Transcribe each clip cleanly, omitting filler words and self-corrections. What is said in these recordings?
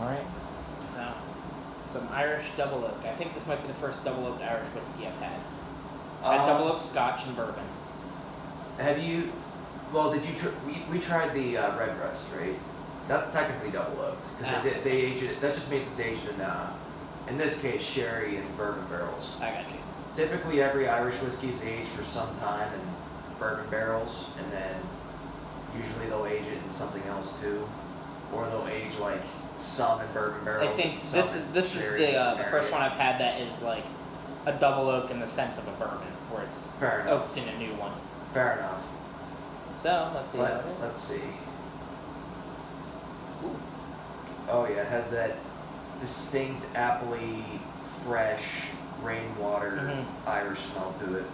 Alright. So, some Irish double oak. I think this might be the first double oaked Irish whiskey I've had. I've had double oak Scotch and bourbon. Have you? Well, did you? We tried the Redbreast, right? That's technically double oaked because they age it. That just means it's aged in this case, sherry and bourbon barrels. I got you. Typically, every Irish whiskey is aged for some time in bourbon barrels, and then usually they'll age it in something else too, or they'll age like some in bourbon barrels. I think this is the first one I've had that is like a double oak in the sense of a bourbon, where it's oaked in a new one. Fair enough. So let's see how it is. Let's see. Ooh. Oh yeah, it has that distinct appley, fresh rainwater Irish smell to it.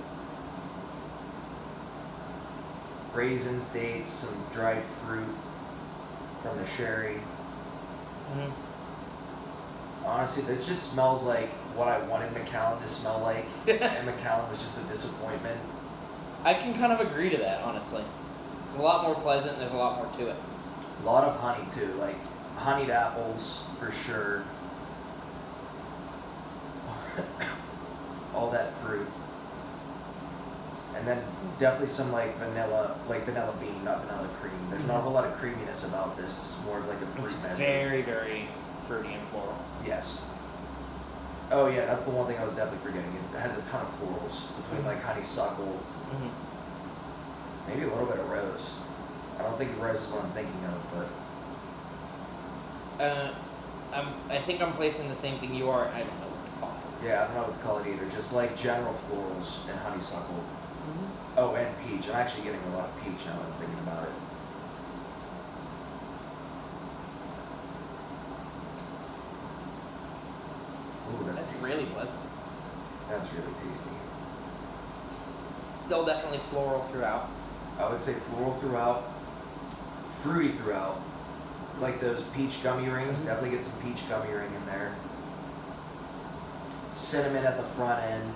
Raisins, dates, some dried fruit from the sherry. Honestly, it just smells like what I wanted Macallan to smell like, and Macallan was just a disappointment. I can kind of agree to that, honestly. It's a lot more pleasant, there's a lot more to it. A lot of honey too, like honeyed apples for sure. All that fruit. And then definitely some like vanilla bean, not vanilla cream. There's not a whole lot of creaminess about this. It's more of like a fruit measure. Very, very fruity and floral. Yes. Oh yeah, that's the one thing I was definitely forgetting. It has a ton of florals between like honeysuckle, maybe a little bit of rose. I don't think rose is what I'm thinking of, but I think I'm placing the same thing you are. I don't know what to call it. Yeah, I don't know what to call it either. Just like general florals and honeysuckle. Oh, and peach. I'm actually getting a lot of peach now that I'm thinking about it. Ooh, that's tasty. Really pleasant. That's really tasty. Still definitely floral throughout. I would say floral throughout, fruity throughout. Like those peach gummy rings, definitely get some peach gummy ring in there. Cinnamon at the front end,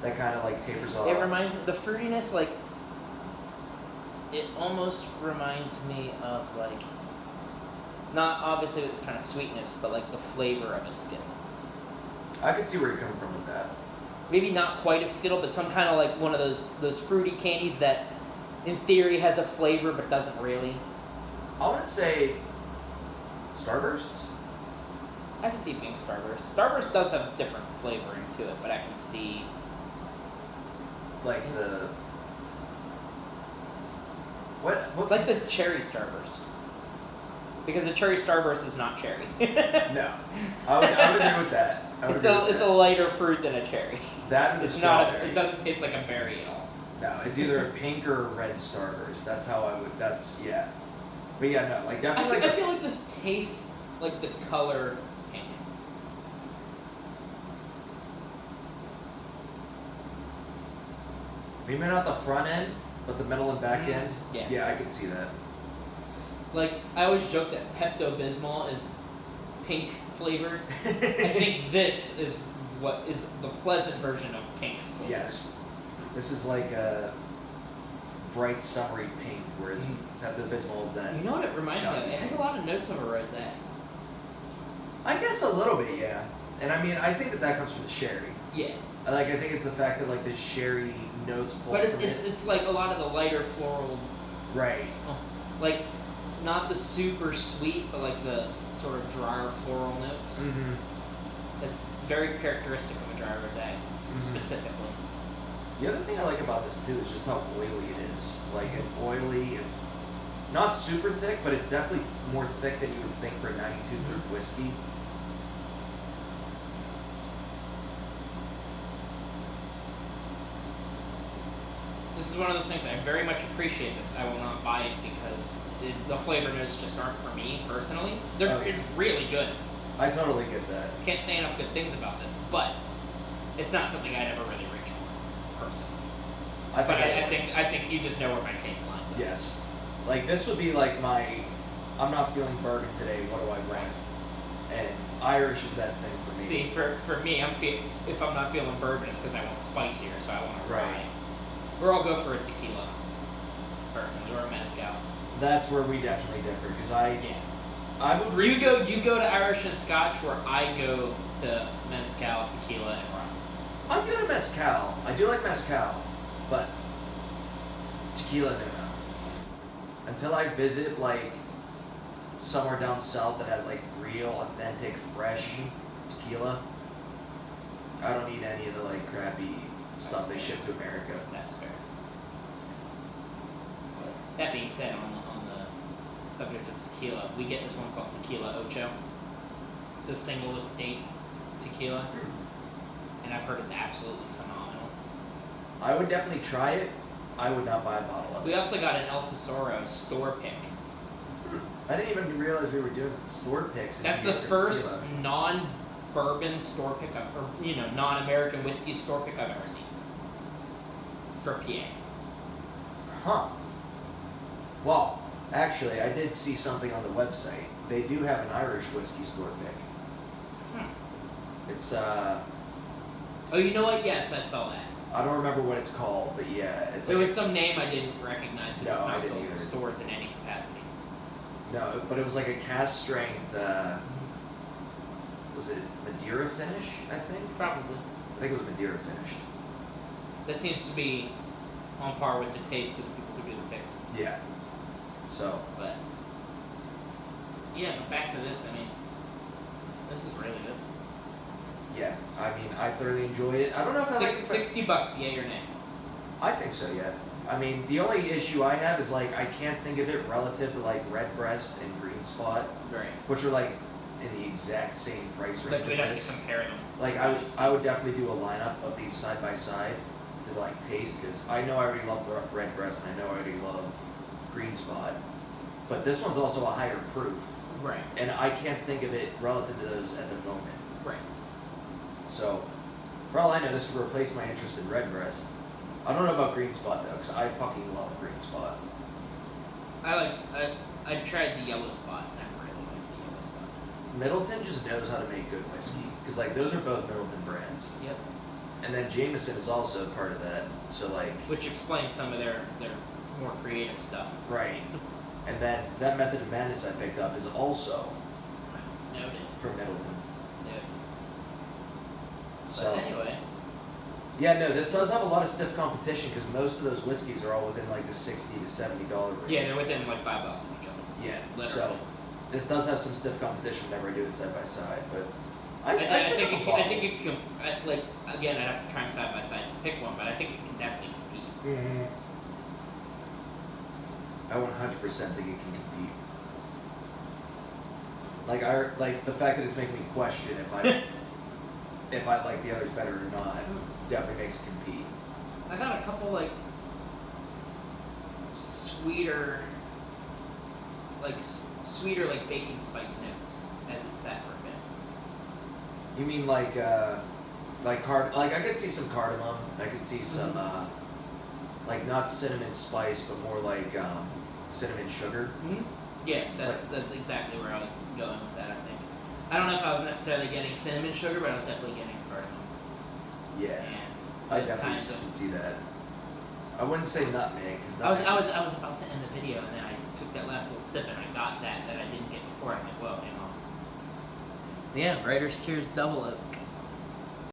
that kind of like tapers off. It reminds me, the fruitiness, like, it almost reminds me of like, not obviously it's kind of sweetness, but like the flavor of a Skittle. I can see where you're coming from with that. Maybe not quite a Skittle, but some kind of like one of those fruity candies that in theory has a flavor but doesn't really. I want to say Starbursts? I can see it being Starburst. Starburst does have different flavoring to it, but I can see like it's, what's it's like the cherry Starburst. Because the cherry Starburst is not cherry. No. I would agree with that. It's a lighter fruit than a cherry. That and the strawberry. It doesn't taste like a berry at all. No, it's either a pink or a red Starburst. That's how I would. That's yeah. But yeah, no, like definitely. I feel like this tastes like the color pink. Maybe not the front end, but the middle and back end. Yeah. Yeah, I could see that. Like I always joke that Pepto-Bismol is pink flavored. I think this is what is the pleasant version of pink flavor. Yes. This is like a bright summery pink, whereas Pepto-Bismol is that. You know what it reminds me of? It has a lot of notes of a rosé. I guess a little bit, yeah. And I mean, I think that comes from the sherry. Yeah. Like, I think it's the fact that, like, the sherry notes pull But from it's like a lot of the lighter floral. Right. Like, not the super sweet, but like the sort of drier floral notes. It's very characteristic of a dry rosé, specifically. The other thing I like about this, too, is just how oily it is. Like, it's oily, it's not super thick, but it's definitely more thick than you would think for a 92 proof whiskey. This is one of those things I very much appreciate this. I will not buy it because the flavor notes just aren't for me personally. It's really good. I totally get that. Can't say enough good things about this, but it's not something I'd ever really reach for personally. I think you just know where my taste lines are. Yes. Like this would be like my, I'm not feeling bourbon today. What do I want? And Irish is that thing for me. See, for me, if I'm not feeling bourbon, it's because I want spicier, so I want a rye. Or I'll go for a tequila, personally, or a mezcal. That's where we definitely differ, because I would. You go to Irish and Scotch, where I go to mezcal, tequila, and rum. I'm good at mezcal. I do like mezcal, but tequila, no. Until I visit like somewhere down south that has like real, authentic, fresh tequila, I don't need any of the like crappy stuff they ship to America. That's fair. That being said, on the subject of tequila, we get this one called Tequila Ocho. It's a single estate tequila, and I've heard it's absolutely phenomenal. I would definitely try it. I would not buy a bottle of it. We also got an El Tesoro store pick. I didn't even realize we were doing store picks. That's the first non-bourbon store pick or non-American whiskey store pick I've ever seen for PA. Huh. Well, actually, I did see something on the website. They do have an Irish whiskey store pick. It's Oh, you know what? Yes, I saw that. I don't remember what it's called, but yeah, it's. There was some name I didn't recognize because No, I it's not didn't sold in either. stores in any capacity. No, but it was like a cast strength. Was it Madeira finish? I think. Probably. I think it was Madeira finished. That seems to be on par with the taste of the people who do the picks. Yeah. So. But yeah, but back to this. I mean, this is really good. Yeah, I mean, I thoroughly enjoy it. I don't know if I like it, but $60, yay or nay? I think so. Yeah. I mean, the only issue I have is like I can't think of it relative to like Redbreast and Green Spot, Right. which are like in the exact same price range. Like we'd of have this. to compare them. Like I would definitely do a lineup of these side by side to like taste because I know I already love Redbreast and I know I already love Green Spot, but this one's also a higher proof, Right. and I can't think of it relative to those at the moment. Right. So, for all I know, this would replace my interest in Redbreast. I don't know about Green Spot though, because I fucking love Green Spot. I tried the Yellow Spot and I really like the Yellow Spot. Middleton just knows how to make good whiskey because like those are both Middleton brands, Yep. and then Jameson is also part of that. So like. Which explains some of their more creative stuff. Right. And then that Method of Madness I picked up is also Noted. from Middleton. Noted. So But anyway. yeah, no, this does have a lot of stiff competition because most of those whiskeys are all within like the $60 to $70 range. Yeah, they're within like $5 of each other. Yeah. Literally. So this does have some stiff competition whenever I do it side by side, but I think pick up a bottle. it can like again I'd have to try them side by side and pick one, but I think it can definitely compete. Mm-hmm. I 100% think it can compete. Like the fact that it's making me question if I like the others better or not definitely makes it compete. I got a couple like sweeter like baking spice notes as it sat for a bit. You mean like I could see some cardamom. I could see some like not cinnamon spice, but more like cinnamon sugar. Mm-hmm. Yeah, that's exactly where I was going with that. I think. I don't know if I was necessarily getting cinnamon sugar, but I was definitely getting cardamom. Yeah, And I those definitely kinds could of. see that. I wouldn't say nutmeg because I was about to end the video, and then I took that last little sip, and I got that I didn't get before. I'm like, whoa, hang on. Yeah, Writer's Tears Double Oak.